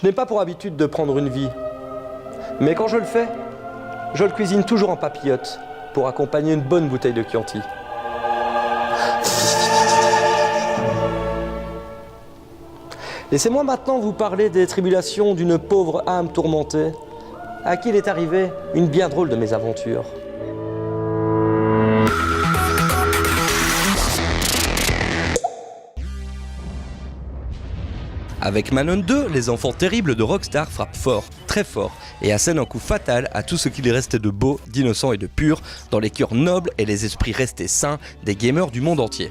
Je n'ai pas pour habitude de prendre une vie, mais quand je le fais, je le cuisine toujours en papillote pour accompagner une bonne bouteille de Chianti. Laissez-moi maintenant vous parler des tribulations d'une pauvre âme tourmentée à qui il est arrivé une bien drôle de mésaventures. Avec Manon 2, les enfants terribles de Rockstar frappent fort, très fort, et assènent un coup fatal à tout ce qu'il restait de beau, d'innocent et de pur dans les cœurs nobles et les esprits restés sains des gamers du monde entier.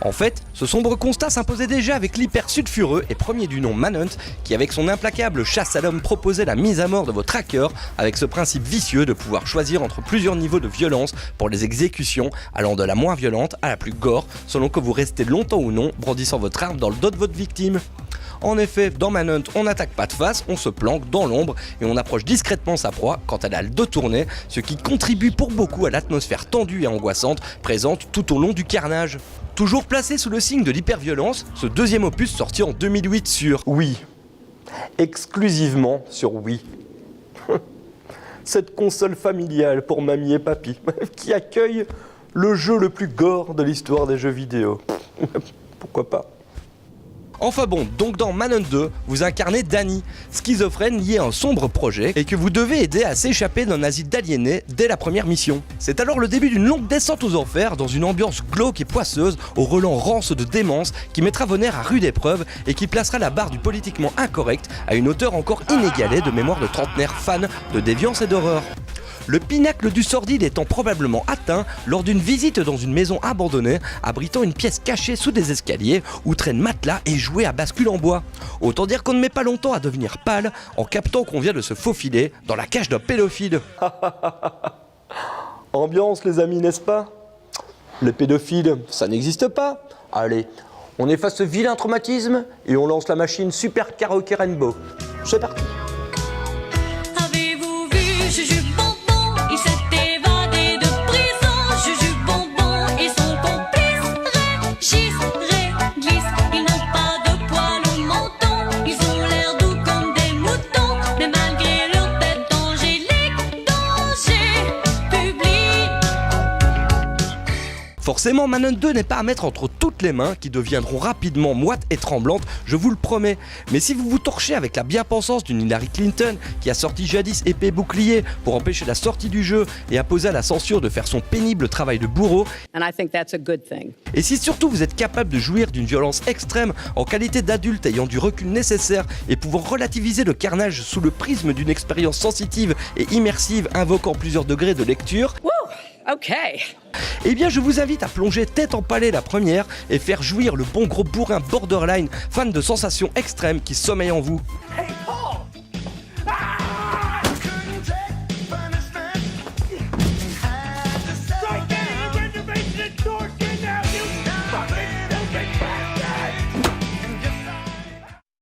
En fait, ce sombre constat s'imposait déjà avec l'hyper sulfureux et premier du nom Manhunt, qui avec son implacable chasse à l'homme proposait la mise à mort de votre hacker avec ce principe vicieux de pouvoir choisir entre plusieurs niveaux de violence pour les exécutions, allant de la moins violente à la plus gore, selon que vous restez longtemps ou non brandissant votre arme dans le dos de votre victime. En effet, dans Manhunt, on n'attaque pas de face, on se planque dans l'ombre et on approche discrètement sa proie quand elle a le dos tourné, ce qui contribue pour beaucoup à l'atmosphère tendue et angoissante présente tout au long du carnage. Toujours placé sous le signe de l'hyperviolence, ce deuxième opus sorti en 2008 sur Wii. Exclusivement sur Wii. Cette console familiale pour mamie et papy, qui accueille le jeu le plus gore de l'histoire des jeux vidéo. Pourquoi pas ? Enfin bon, donc dans Manhunt 2, vous incarnez Danny, schizophrène lié à un sombre projet et que vous devez aider à s'échapper d'un asile d'aliénés dès la première mission. C'est alors le début d'une longue descente aux enfers dans une ambiance glauque et poisseuse au relent rance de démence qui mettra vos nerfs à rude épreuve et qui placera la barre du politiquement incorrect à une hauteur encore inégalée de mémoire de trentenaires fans de déviance et d'horreur. Le pinacle du sordide étant probablement atteint lors d'une visite dans une maison abandonnée abritant une pièce cachée sous des escaliers où traînent matelas et jouets à bascule en bois. Autant dire qu'on ne met pas longtemps à devenir pâle en captant qu'on vient de se faufiler dans la cage d'un pédophile. Ambiance les amis, n'est-ce pas? Les pédophiles, ça n'existe pas. Allez, on efface ce vilain traumatisme et on lance la machine Super Karaoke Rainbow. C'est parti. Forcément, Manhunt 2 n'est pas à mettre entre toutes les mains qui deviendront rapidement moites et tremblantes, je vous le promets. Mais si vous vous torchez avec la bien-pensance d'une Hillary Clinton qui a sorti jadis épée bouclier pour empêcher la sortie du jeu et imposer à la censure de faire son pénible travail de bourreau, et si surtout vous êtes capable de jouir d'une violence extrême en qualité d'adulte ayant du recul nécessaire et pouvant relativiser le carnage sous le prisme d'une expérience sensitive et immersive invoquant plusieurs degrés de lecture, ok. Eh bien je vous invite à plonger tête en palais la première et faire jouir le bon gros bourrin borderline fan de sensations extrêmes qui sommeille en vous. Hey.